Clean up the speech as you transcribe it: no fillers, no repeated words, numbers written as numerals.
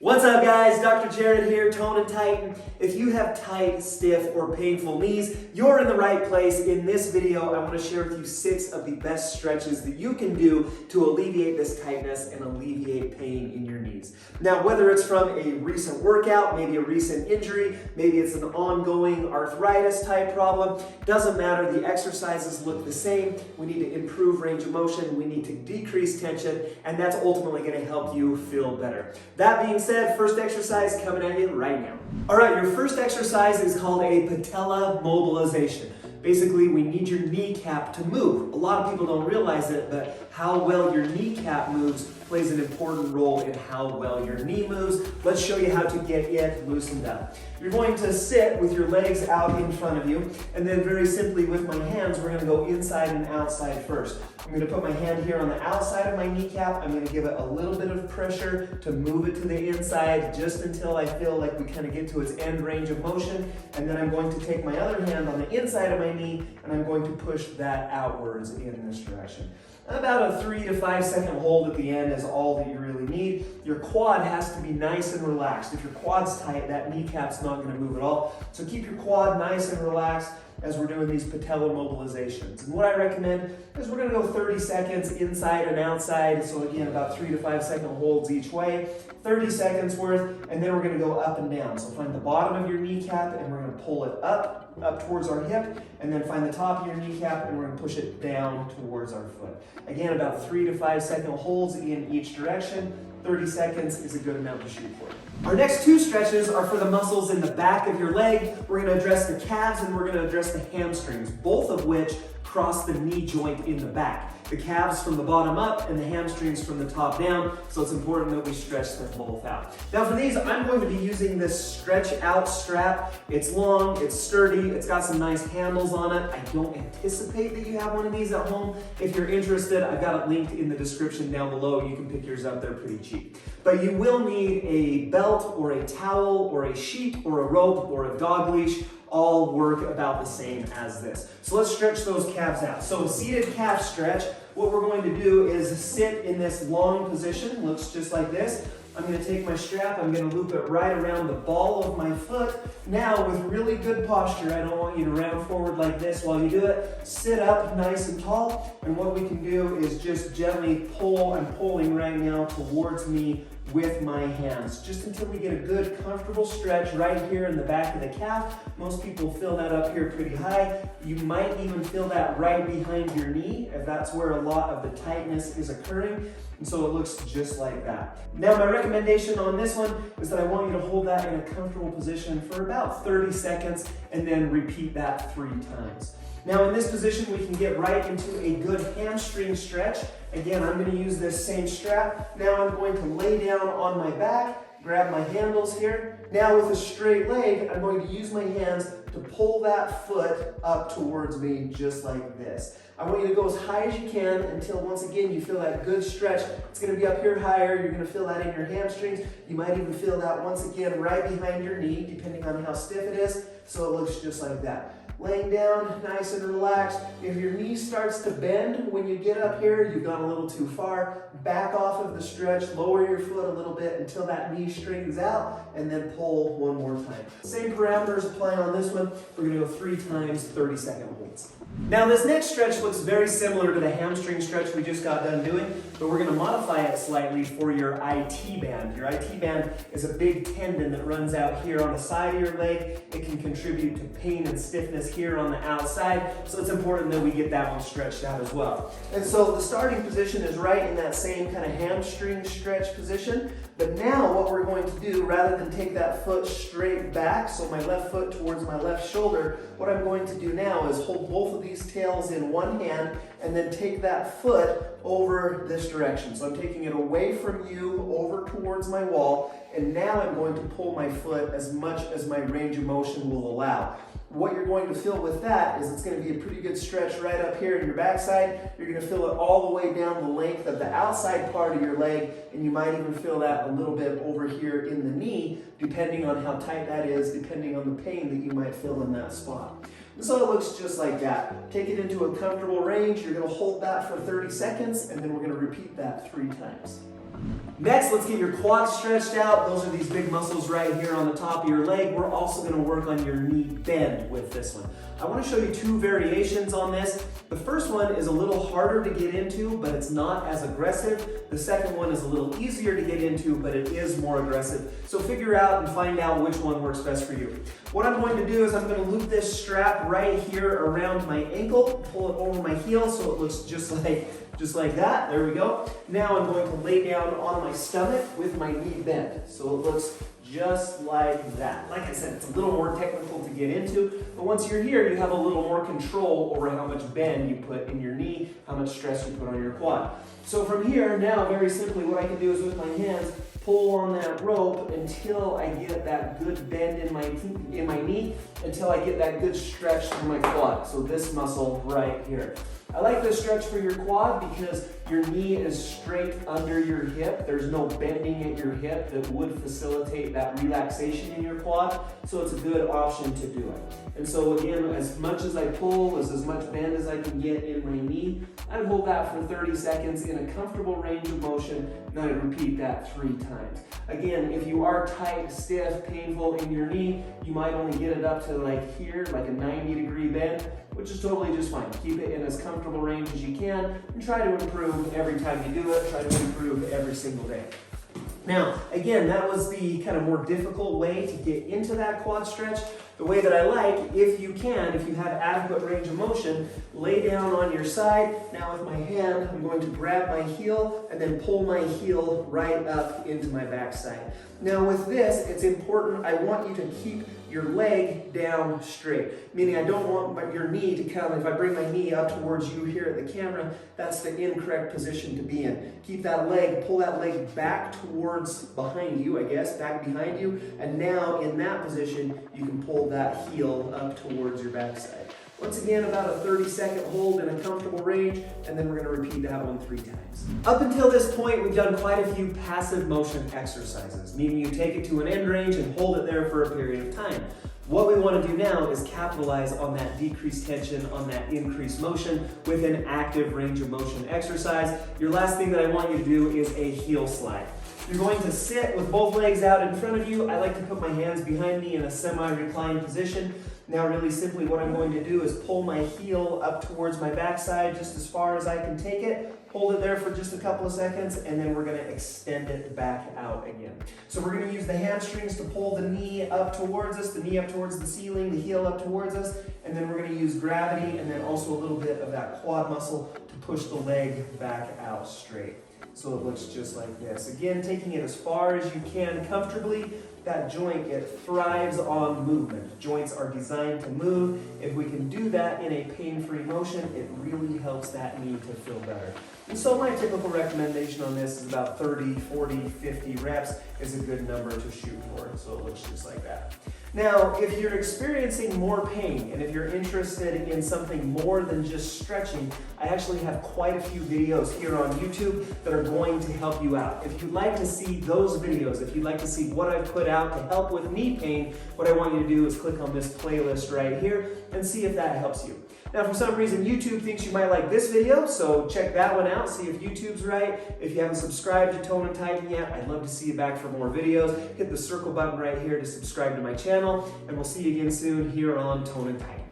What's up guys, Dr. Jared here, Tone and Tighten. If you have tight, stiff, or painful knees, you're in the right place. In this video, I want to share with you 6 of the best stretches that you can do to alleviate this tightness and alleviate pain in your knees. Now, whether it's from a recent workout, maybe a recent injury, maybe it's an ongoing arthritis type problem, doesn't matter, the exercises look the same. We need to improve range of motion, we need to decrease tension, and that's ultimately going to help you feel better. That being said, first exercise coming at you right now. All right, your first exercise is called a patella mobilization. Basically, we need your kneecap to move. A lot of people don't realize it, but how well your kneecap moves plays an important role in how well your knee moves. Let's show you how to get it loosened up. You're going to sit with your legs out in front of you, and then very simply with my hands, we're going to go inside and outside first. I'm going to put my hand here on the outside of my kneecap. I'm going to give it a little bit of pressure to move it to the inside just until I feel like we kind of get to its end range of motion. And then I'm going to take my other hand on the inside of my knee and I'm going to push that outwards in this direction. About a 3 to 5 second hold at the end is all that you really need. Your quad has to be nice and relaxed. If your quad's tight, that kneecap's not going to move at all. So keep your quad nice and relaxed as we're doing these patella mobilizations. And what I recommend is we're going to go 30 seconds inside and outside. So again, about 3 to 5 second holds each way, 30 seconds worth, and then we're going to go up and down. So find the bottom of your kneecap and we're going to pull it up towards our hip, and then find the top of your kneecap and we're going to push it down towards our foot. Again, about 3 to 5 second holds in each direction. 30 seconds is a good amount to shoot for. Our next 2 stretches are for the muscles in the back of your leg. We're going to address the calves and we're going to address the hamstrings, both of which cross the knee joint in the back. The calves from the bottom up and the hamstrings from the top down, so it's important that we stretch them both out. Now for these, I'm going to be using this stretch out strap. It's long, it's sturdy, it's got some nice handles on it. I don't anticipate that you have one of these at home. If you're interested, I've got it linked in the description down below. You can pick yours up, they're pretty cheap. But you will need a belt or a towel or a sheet or a rope or a dog leash. All work about the same as this. So let's stretch those calves out. So a seated calf stretch, what we're going to do is sit in this long position, looks just like this. I'm going to take my strap, I'm going to loop it right around the ball of my foot. Now with really good posture, I don't want you to round forward like this while you do it. Sit up nice and tall, and what we can do is just gently pull. I'm pulling right now towards me with my hands, just until we get a good comfortable stretch right here in the back of the calf. Most people feel that up here pretty high. You might even feel that right behind your knee if that's where a lot of the tightness is occurring. And so it looks just like that. Now my recommendation on this one is that I want you to hold that in a comfortable position for about 30 seconds and then repeat that 3 times. Now in this position, we can get right into a good hamstring stretch. Again, I'm going to use this same strap. Now I'm going to lay down on my back, grab my handles here. Now with a straight leg, I'm going to use my hands to pull that foot up towards me just like this. I want you to go as high as you can until once again you feel that good stretch. It's going to be up here higher. You're going to feel that in your hamstrings. You might even feel that once again right behind your knee, depending on how stiff it is. So it looks just like that. Laying down, nice and relaxed. If your knee starts to bend when you get up here, you've gone a little too far. Back off of the stretch, lower your foot a little bit until that knee straightens out, and then pull one more time. Same parameters applying on this one. We're going to go 3 times, 30 second holds. Now this next stretch looks very similar to the hamstring stretch we just got done doing, but we're going to modify it slightly for your IT band. Your IT band is a big tendon that runs out here on the side of your leg. It can contribute to pain and stiffness here on the outside, so it's important that we get that one stretched out as well. And so the starting position is right in that same kind of hamstring stretch position, but now what we're going to do, rather than take that foot straight back, so my left foot towards my left shoulder, what I'm going to do now is hold both of these tails in one hand and then take that foot over this direction. So I'm taking it away from you, over towards my wall, and now I'm going to pull my foot as much as my range of motion will allow. What you're going to feel with that is it's going to be a pretty good stretch right up here in your backside. You're going to feel it all the way down the length of the outside part of your leg, and you might even feel that a little bit over here in the knee, depending on how tight that is, depending on the pain that you might feel in that spot. And so it looks just like that. Take it into a comfortable range. You're going to hold that for 30 seconds, and then we're going to repeat that 3 times. Next, let's get your quads stretched out. Those are these big muscles right here on the top of your leg. We're also gonna work on your knee bend with this one. I wanna show you two variations on this. The first one is a little harder to get into, but it's not as aggressive. The second one is a little easier to get into, but it is more aggressive. So figure out and find out which one works best for you. What I'm going to do is I'm gonna loop this strap right here around my ankle, pull it over my heel so it looks just like that. There we go. Now I'm going to lay down on my stomach with my knee bent. So it looks just like that. Like I said, it's a little more technical to get into, but once you're here, you have a little more control over how much bend you put in your knee, how much stress you put on your quad. So from here, now very simply, what I can do is with my hands, pull on that rope until I get that good bend in my knee, until I get that good stretch for my quad. So this muscle right here. I like this stretch for your quad because your knee is straight under your hip. There's no bending at your hip that would facilitate that relaxation in your quad. So it's a good option to do it. And so again, as much as I pull, as much bend as I can get in my knee, I hold that for 30 seconds in a comfortable range of motion, and I repeat that 3 times. Again, if you are tight, stiff, painful in your knee, you might only get it up to like here, like a 90-degree bend, which is totally just fine. Keep it in as comfortable range as you can, and try to improve every time you do it. Try to improve every single day. Now, again, that was the kind of more difficult way to get into that quad stretch. The way that I like, if you have adequate range of motion, lay down on your side. Now with my hand, I'm going to grab my heel and then pull my heel right up into my backside. Now with this, it's important, I want you to keep your leg down straight. Meaning I don't want your knee to come, if I bring my knee up towards you here at the camera, that's the incorrect position to be in. Keep that leg, pull that leg back towards behind you, I guess, back behind you. And now in that position, you can pull that heel up towards your backside. Once again, about a 30-second hold in a comfortable range, and then we're going to repeat that one 3 times. Up until this point, we've done quite a few passive motion exercises, meaning you take it to an end range and hold it there for a period of time. What we want to do now is capitalize on that decreased tension, on that increased motion with an active range of motion exercise. Your last thing that I want you to do is a heel slide. You're going to sit with both legs out in front of you. I like to put my hands behind me in a semi-reclined position. Now really simply what I'm going to do is pull my heel up towards my backside just as far as I can take it, hold it there for just a couple of seconds, and then we're going to extend it back out again. So we're going to use the hamstrings to pull the knee up towards us, the knee up towards the ceiling, the heel up towards us, and then we're going to use gravity and then also a little bit of that quad muscle to push the leg back out straight. So it looks just like this. Again, taking it as far as you can comfortably. That joint, it thrives on movement. Joints are designed to move. If we can do that in a pain-free motion, it really helps that knee to feel better. And so my typical recommendation on this is about 30, 40, 50 reps is a good number to shoot for. So it looks just like that. Now, if you're experiencing more pain and if you're interested in something more than just stretching, I actually have quite a few videos here on YouTube that are going to help you out. If you'd like to see those videos, if you'd like to see what I've put out to help with knee pain, what I want you to do is click on this playlist right here and see if that helps you. Now, for some reason, YouTube thinks you might like this video, so check that one out, see if YouTube's right. If you haven't subscribed to Tone and Tighten yet, I'd love to see you back for more videos. Hit the circle button right here to subscribe to my channel, and we'll see you again soon here on Tone and Tighten.